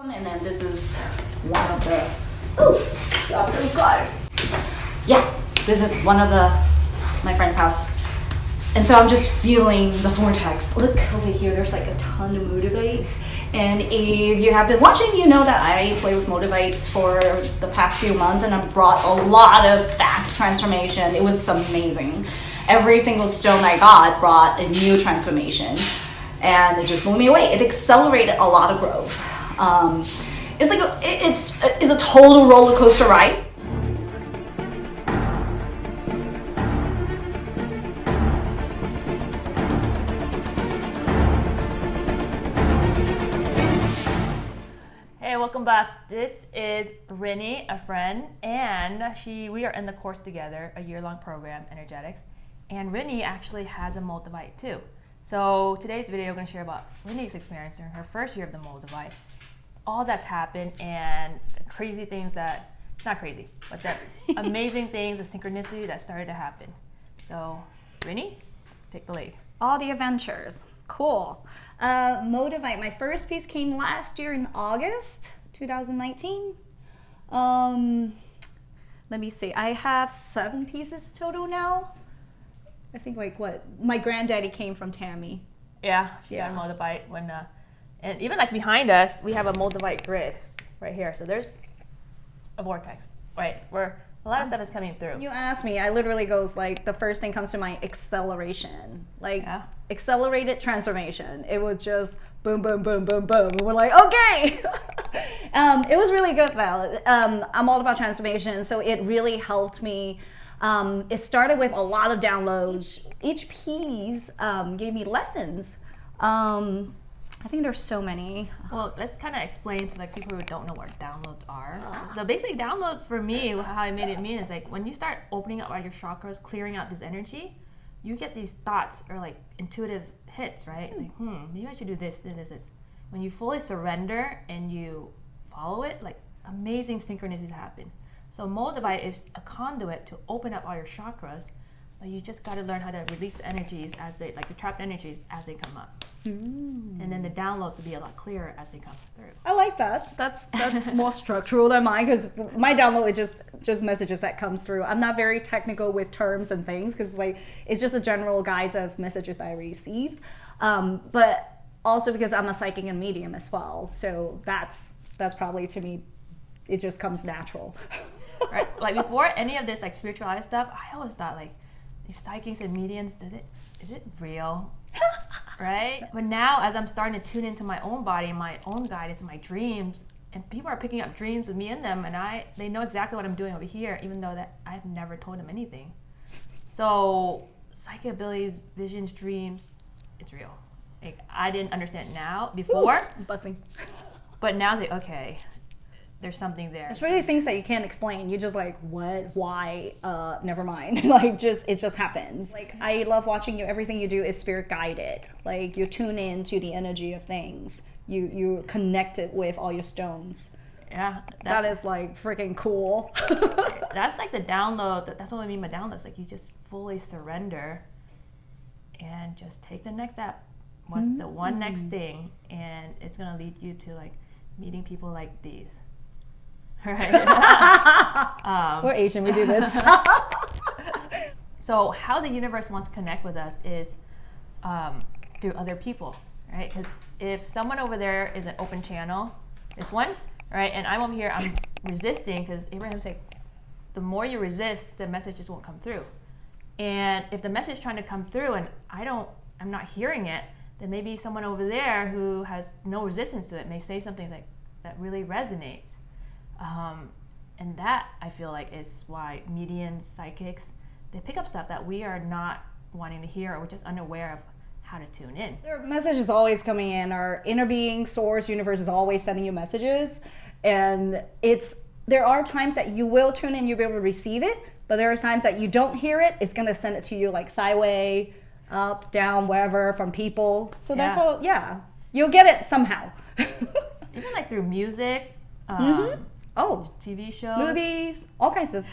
And then this is one of the, oh God. Yeah, this is one of my friend's house. And so I'm just feeling the vortex. Look over here, there's like a ton of MOLDAVITE. And if you have been watching, you know that I play with MOLDAVITEs for the past few months, and I brought a lot of fast transformation. It was amazing. Every single stone I got brought a new transformation, and it just blew me away. It accelerated a lot of growth. It's like it's a total roller coaster ride. Hey, welcome back. This is Rhinny, a friend, and we are in the course together, a year-long program, Energetics. And Rhinny actually has a MOLDAVITE too. So today's video, we're going to share about Rhinny's experience during her first year of the MOLDAVITE, all that's happened, and crazy things that, not crazy, but the amazing things, the synchronicity that started to happen. So Rhinny, take the lead. All the adventures. Cool. MOLDAVITE, my first piece came last year in August 2019. Let me see. I have 7 pieces total now. I think my granddaddy came from Tammy. Yeah, she got a MOLDAVITE when, and even like behind us, we have a MOLDAVITE grid right here. So there's a vortex, right, where a lot of stuff is coming through. You asked me, I literally goes like, the first thing comes to mind, acceleration. Accelerated transformation. It was just boom, boom, boom, boom, boom. And we're like, okay. It was really good though. I'm all about transformation, so it really helped me. It started with a lot of downloads. Each piece gave me lessons. I think there's so many. Well, let's kind of explain to like people who don't know what downloads are. So basically downloads for me, how I made it mean is like when you start opening up all your chakras, clearing out this energy, you get these thoughts or like intuitive hits, right? It's like, maybe I should do this, this. When you fully surrender and you follow it, like amazing synchronicities happen. So MOLDAVITE is a conduit to open up all your chakras, but you just got to learn how to release the energies as they, like the trapped energies as they come up. And then the downloads will be a lot clearer as they come through. I like that. That's more structural than mine, because my download is just messages that comes through. I'm not very technical with terms and things, because like it's just a general guides of messages that I receive. But also because I'm a psychic and medium as well, so that's probably, to me, it just comes natural. Right, like before any of this like spirituality stuff, I always thought like these psychics and mediums, is it real? Right? But now as I'm starting to tune into my own body, my own guidance, my dreams, and people are picking up dreams with me in them, and they know exactly what I'm doing over here, even though that I've never told them anything. So psychic abilities, visions, dreams, it's real. Like I didn't understand now before. Ooh, buzzing. But now it's like, okay, there's something there. It's really things that you can't explain. You're just like, what, why, never mind. Like it just happens. Like I love watching you. Everything you do is spirit guided. Like you tune in to the energy of things. You connect it with all your stones. Yeah. That is like freaking cool. That's like the download. That's what I mean by downloads. Like you just fully surrender and just take the next step. What's the one next thing? And it's going to lead you to like meeting people like these. Right. We're Asian, we do this. So how the universe wants to connect with us is through other people, right? Because if someone over there is an open channel, this one, right, and I'm over here, I'm resisting, because Abraham said, the more you resist, the message just won't come through. And if the message is trying to come through and I'm not hearing it, then maybe someone over there who has no resistance to it may say something like that really resonates. And that, I feel like, is why mediums, psychics, they pick up stuff that we are not wanting to hear, or we're just unaware of how to tune in. Their message is always coming in. Our inner being, source, universe is always sending you messages. And there are times that you will tune in, you'll be able to receive it, but there are times that you don't hear it, it's going to send it to you like sideways, up, down, wherever, from people. So that's what, you'll get it somehow. Even like through music, TV shows, movies, all kinds of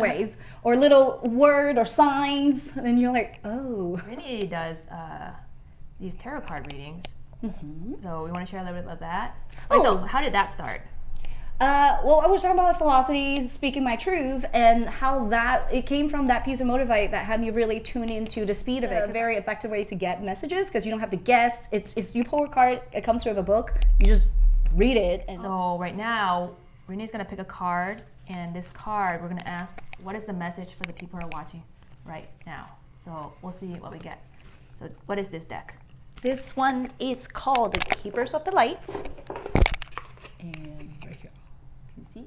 ways, or little word or signs, and then you're like, oh. Rhinny does these tarot card readings, So we want to share a little bit about that. Wait, so how did that start? Well, I was talking about philosophy, speaking my truth, and how that it came from that piece of MOLDAVITE that had me really tune into the speed of it. A very effective way to get messages because you don't have to guess. It's you pull a card, it comes with a book, you just read it. And So right now, Rhinny's gonna pick a card, and this card we're gonna ask, what is the message for the people who are watching right now? So we'll see what we get. So what is this deck? this one is called the Keepers of the Light. And right here, can you see?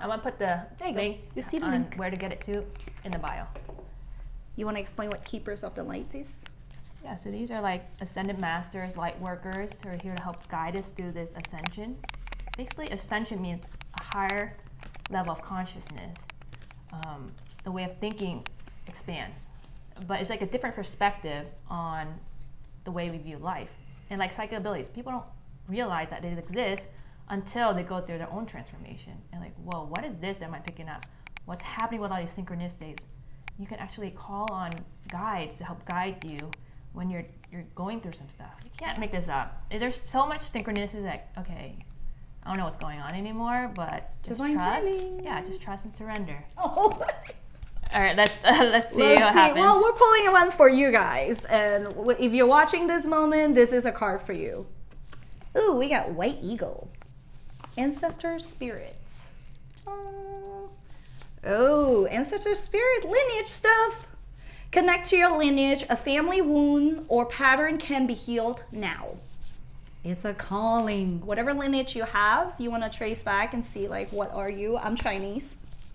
I'm gonna put the There you go. link You see the on link. where to get it to in the bio. You want to explain what Keepers of the Light is? Yeah, so these are like ascended masters, light workers who are here to help guide us through this ascension. Basically, ascension means a higher level of consciousness. The way of thinking expands, but it's like a different perspective on the way we view life. And like psychic abilities, people don't realize that it exists until they go through their own transformation. And like, whoa, what is this that am I picking up? What's happening with all these synchronicities? You can actually call on guides to help guide you when you're going through some stuff. You can't make this up. There's so much synchronicity that, okay, I don't know what's going on anymore, but just Divine trust. timing. Yeah, just trust and surrender. Oh. All right, let's see what happens. Well, we're pulling one for you guys, and if you're watching this moment, this is a card for you. Ooh, we got White Eagle, Ancestor Spirits. Oh, Ancestor Spirit, lineage stuff. Connect to your lineage. A family wound or pattern can be healed now. It's a calling. Whatever lineage you have, you want to trace back and see, like, what are you? I'm Chinese.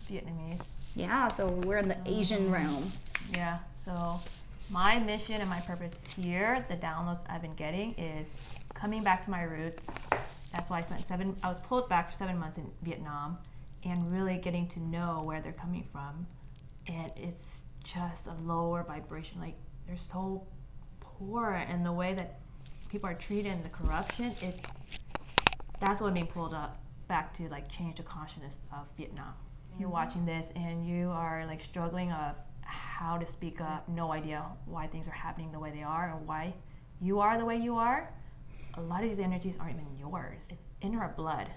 Vietnamese. Yeah, so we're in the Asian realm. Yeah, so my mission and my purpose here, the downloads I've been getting, is coming back to my roots. That's why I was pulled back for 7 months in Vietnam and really getting to know where they're coming from. And it's just a lower vibration. Like, they're so poor, and the way that people are treated and the corruption, that's what I'm being pulled up back to, like, change the consciousness of Vietnam. You're watching this and you are like struggling of how to speak up, no idea why things are happening the way they are or why you are the way you are. A lot of these energies aren't even yours. It's in our blood.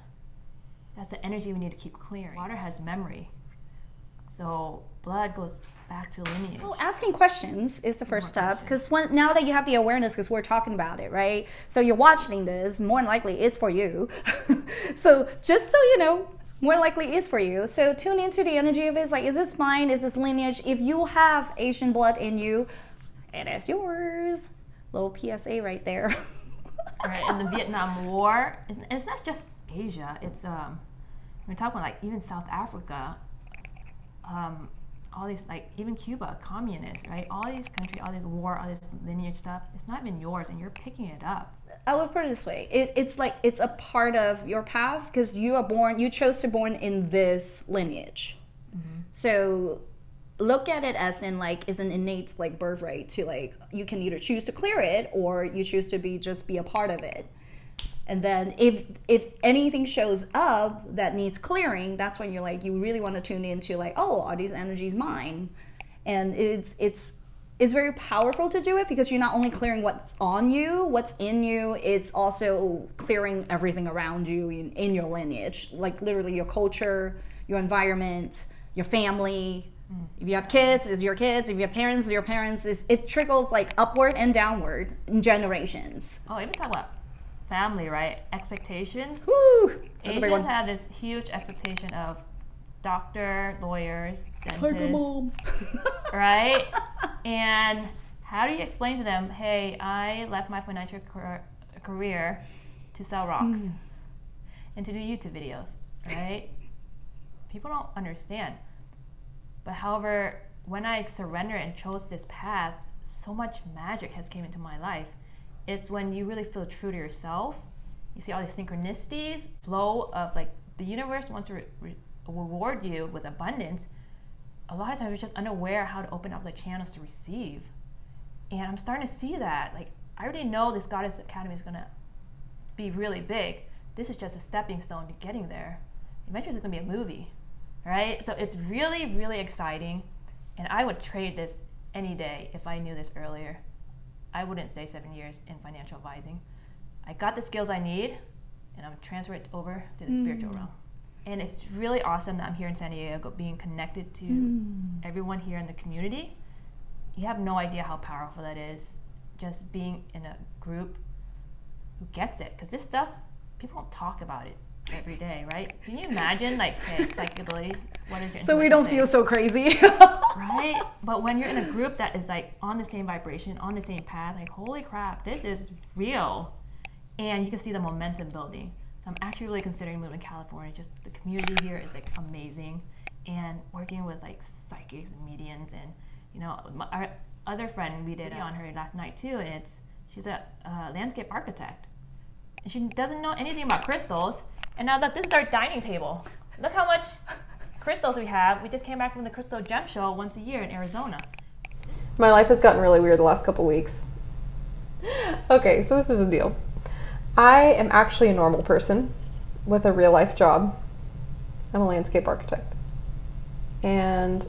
That's the energy we need to keep clearing. Water has memory. So blood goes back to lineage. Well, asking questions is the first step, because now that you have the awareness, because we're talking about it, right? So you're watching this, more than likely it's for you. So just so you know, more likely is for you. So tune into the energy of it. It's like, is this mine? Is this lineage? If you have Asian blood in you, it is yours. Little PSA right there. Right, in the Vietnam War, it's not just Asia. It's we're talking about like even South Africa, all these, like even Cuba, communist, right? All these countries, all this war, all this lineage stuff. It's not even yours, and you're picking it up. I would put it this way. It's like it's a part of your path because you chose to born in this lineage. So look at it as in like it's an innate like birthright to like you can either choose to clear it or you choose to just be a part of it. And then if anything shows up that needs clearing, that's when you're like you really want to tune into like, oh, are these energies mine? And it's very powerful to do it because you're not only clearing what's on you, what's in you, it's also clearing everything around you in your lineage, like literally your culture, your environment, your family. If you have kids, it's your kids. If you have parents, it's your parents. It trickles like upward and downward in generations. Oh, even talk about family, right? Expectations. Woo! That's a big Asians one. have this huge expectation of doctor, lawyers, Tiger dentists, mom. right? And how do you explain to them, hey, I left my financial career to sell rocks and to do YouTube videos, right? People don't understand. But however, when I surrendered and chose this path, so much magic has came into my life. It's when you really feel true to yourself. You see all these synchronicities, flow of like the universe wants to reward you with abundance. A lot of times you're just unaware how to open up the channels to receive. And I'm starting to see that. Like, I already know this Goddess Academy is gonna be really big. This is just a stepping stone to getting there. Eventually it's gonna be a movie, right? So it's really, really exciting. And I would trade this any day if I knew this earlier. I wouldn't stay 7 years in financial advising. I got the skills I need, and I'm transferred over to the spiritual realm. And it's really awesome that I'm here in San Diego, being connected to everyone here in the community. You have no idea how powerful that is, just being in a group who gets it. Because this stuff, people don't talk about it every day, right? Can you imagine, like, hey, psychic abilities, what is your So we don't feel so crazy. right? But when you're in a group that is, like, on the same vibration, on the same path, like, holy crap, this is real. And you can see the momentum building. I'm actually really considering moving to California. Just the community here is, like, amazing. And working with, like, psychics and mediums. And, you know, our other friend, we did on her last night, too. And she's a landscape architect. And she doesn't know anything about crystals. And now look, this is our dining table. Look how much crystals we have. We just came back from the Crystal Gem Show once a year in Arizona. My life has gotten really weird the last couple weeks. Okay, so this is the deal. I am actually a normal person with a real life job. I'm a landscape architect. And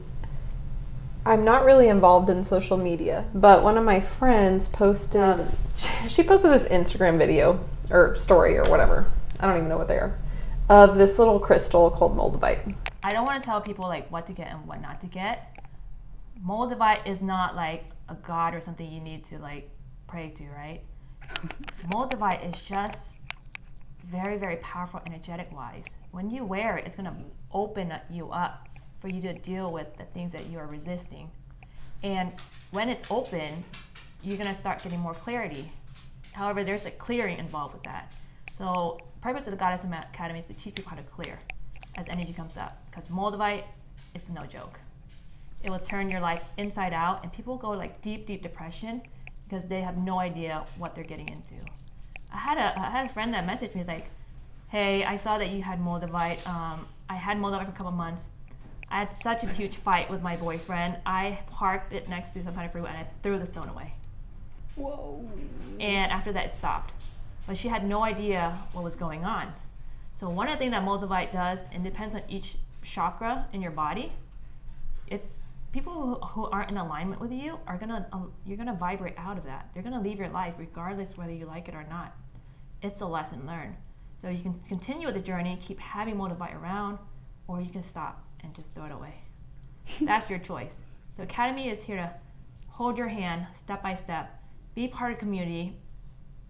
I'm not really involved in social media, but one of my friends posted, she posted this Instagram video or story or whatever, I don't even know what they are, of this little crystal called MOLDAVITE. I don't want to tell people, like, what to get and what not to get. MOLDAVITE is not like a god or something you need to, like, pray to, right? MOLDAVITE is just very, very powerful energetic wise. When you wear it, it's going to open you up for you to deal with the things that you are resisting. And when it's open, you're going to start getting more clarity. However, there's a clearing involved with that. So the purpose of the Goddess Academy is to teach people how to clear as energy comes up. Because MOLDAVITE is no joke. It will turn your life inside out, and people go, like, deep, deep depression because they have no idea what they're getting into. I had a friend that messaged me, he's like, hey, I saw that you had MOLDAVITE. I had MOLDAVITE for a couple months. I had such a huge fight with my boyfriend. I parked it next to some kind of freeway and I threw the stone away. Whoa. And after that, it stopped. But she had no idea what was going on. So one of the things that MOLDAVITE does, and depends on each chakra in your body, it's people who aren't in alignment with you are you're gonna vibrate out of that. They're gonna leave your life regardless whether you like it or not. It's a lesson learned. So you can continue with the journey, keep having MOLDAVITE around, or you can stop and just throw it away. That's your choice. So Academy is here to hold your hand step by step, be part of the community,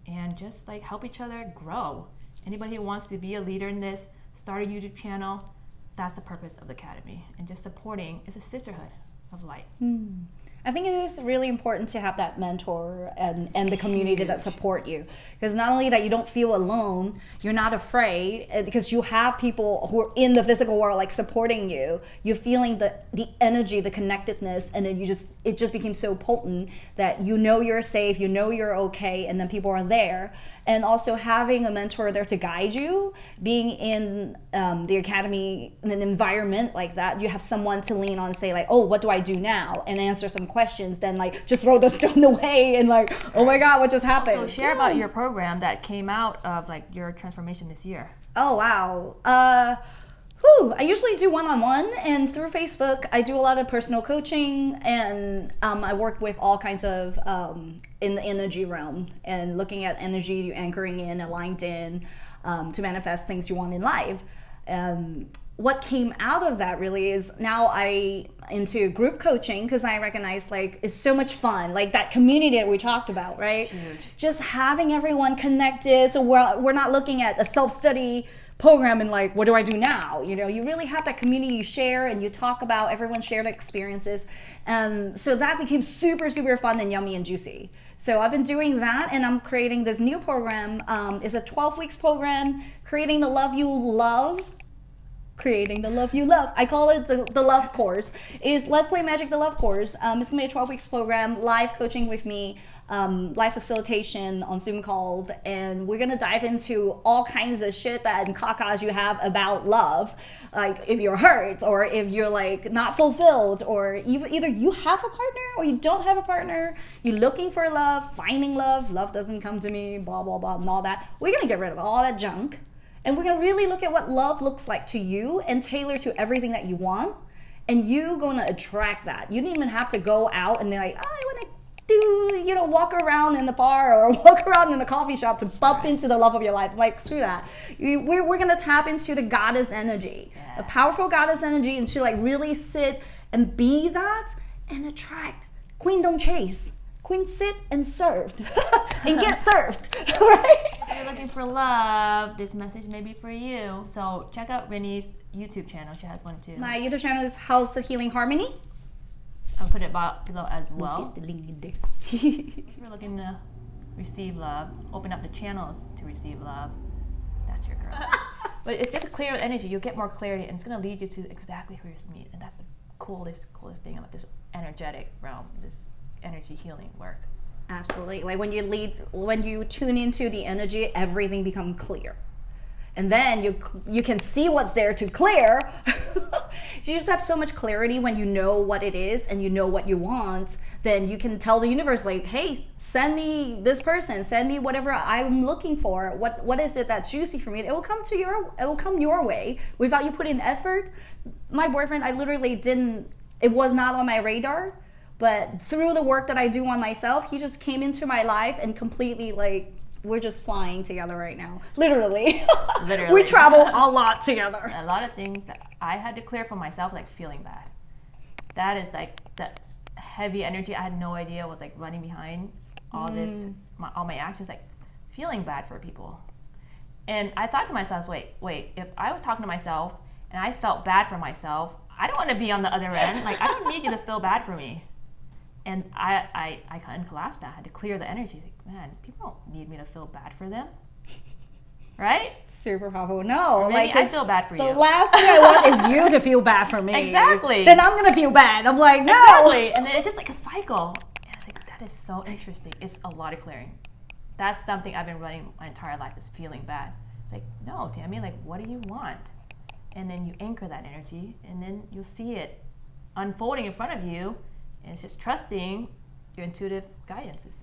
and just, like, help each other grow. Anybody who wants to be a leader in this, start a YouTube channel, that's the purpose of the Academy. And just supporting is a sisterhood of light. I think it is really important to have that mentor and the community that support you. Because not only that you don't feel alone, you're not afraid, because you have people who are in the physical world, like, supporting you. You're feeling the energy, the connectedness, and then it just became so potent that you know you're safe, you know you're okay, and then people are there. And also having a mentor there to guide you, being in the academy, in an environment like that, you have someone to lean on and say, like, oh, what do I do now? And answer some questions, then, like, just throw the stone away and, like, oh my God, what just happened? So share about your program that came out of, like, your transformation this year. Oh, wow. I usually do one-on-one, and through Facebook, I do a lot of personal coaching, and I work with all kinds of, in the energy realm, and looking at energy you anchoring in, aligned in, to manifest things you want in life. What came out of that really is now I into group coaching, because I recognize, like, it's so much fun, like that community that we talked about, right? Huge. Just having everyone connected, so we're not looking at a self-study program and, like, what do I do now? You know, you really have that community you share and you talk about, everyone shared experiences. So that became super, super fun and yummy and juicy. So I've been doing that, and I'm creating this new program. It's a 12 weeks program, Creating the Love You Love. Creating the Love You Love. I call it the Love Course. Is Let's Play Magic the Love Course. It's going to be a 12 weeks program, live coaching with me, live facilitation on Zoom called, and we're gonna dive into all kinds of shit that and cacas you have about love, like if you're hurt or if you're, like, not fulfilled, or either you have a partner or you don't have a partner, you're looking for love, finding love doesn't come to me, blah blah blah, and all that. We're gonna get rid of all that junk, and we're gonna really look at what love looks like to you and tailor to everything that you want, and you gonna attract that. You don't even have to go out and they're like, oh, I want to do walk around in the bar or walk around in the coffee shop to bump into the love of your life. Like, screw that. We're going to tap into the goddess energy, a powerful goddess energy, and to like really sit and be that and attract. Queen don't chase. Queen sit and served and get served, right? If you're looking for love, this message may be for you. So check out Rhinny's YouTube channel. She has one too. My YouTube channel is House of Healing Harmony. I'll put it below as well. Get the link in there. If you're looking to receive love, open up the channels to receive love. That's your girl. But it's just a clear energy. You'll get more clarity, and it's going to lead you to exactly who you're supposed to meet. And that's the coolest thing about this energetic realm, this energy healing work. Absolutely. Like when you tune into the energy, everything becomes clear. And then you can see what's there to clear. You just have so much clarity when you know what it is and you know what you want. Then you can tell the universe, like, hey, send me this person, send me whatever I'm looking for. What is it that's juicy for me? It will come your way without you putting effort. My boyfriend, I literally it was not on my radar, but through the work that I do on myself, he just came into my life and completely like, we're just flying together right now. Literally. We travel a lot together. A lot of things that I had to clear for myself, like feeling bad. That is like that heavy energy I had no idea was like running behind all all my actions, like feeling bad for people. And I thought to myself, wait, if I was talking to myself and I felt bad for myself, I don't want to be on the other end. Like, I don't need you to feel bad for me. And I kind of collapsed that. I had to clear the energy. Like, man, people don't need me to feel bad for them. Right? Super powerful. No, Maybe like I feel bad for you. The last thing I want is you to feel bad for me. Exactly. Then I'm gonna feel bad. I'm like, no. Exactly. And then it's just like a cycle. And I think that is so interesting. It's a lot of clearing. That's something I've been running my entire life, is feeling bad. It's like, no, Tammy, like, what do you want? And then you anchor that energy, and then you'll see it unfolding in front of you. And it's just trusting your intuitive guidances.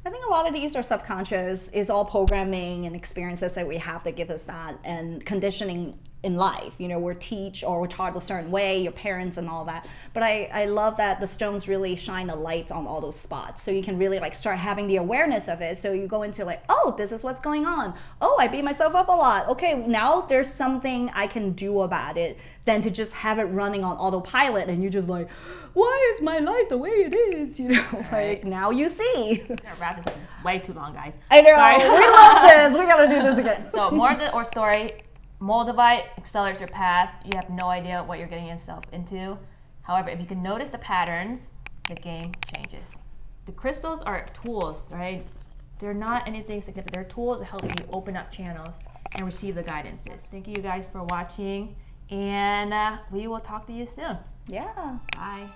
I think a lot of these are subconscious. It's all programming and experiences that we have that give us that, and conditioning in life. We're taught a certain way, your parents and all that. But I love that the stones really shine a light on all those spots. So you can really like start having the awareness of it. So you go into like, oh, this is what's going on. Oh, I beat myself up a lot. Okay, now there's something I can do about it, than to just have it running on autopilot and you just like, why is my life the way it is? Right. Like now you see. I'm gonna wrap this up. This is way too long, guys. I know. Sorry. We love this. We gotta do this again. So more of the story. MOLDAVITE accelerates your path. You have no idea what you're getting yourself into. However, if you can notice the patterns, the game changes. The crystals are tools, right? They're not anything significant. They're tools to help you open up channels and receive the guidances. Thank you guys for watching, and we will talk to you soon. Yeah. Bye.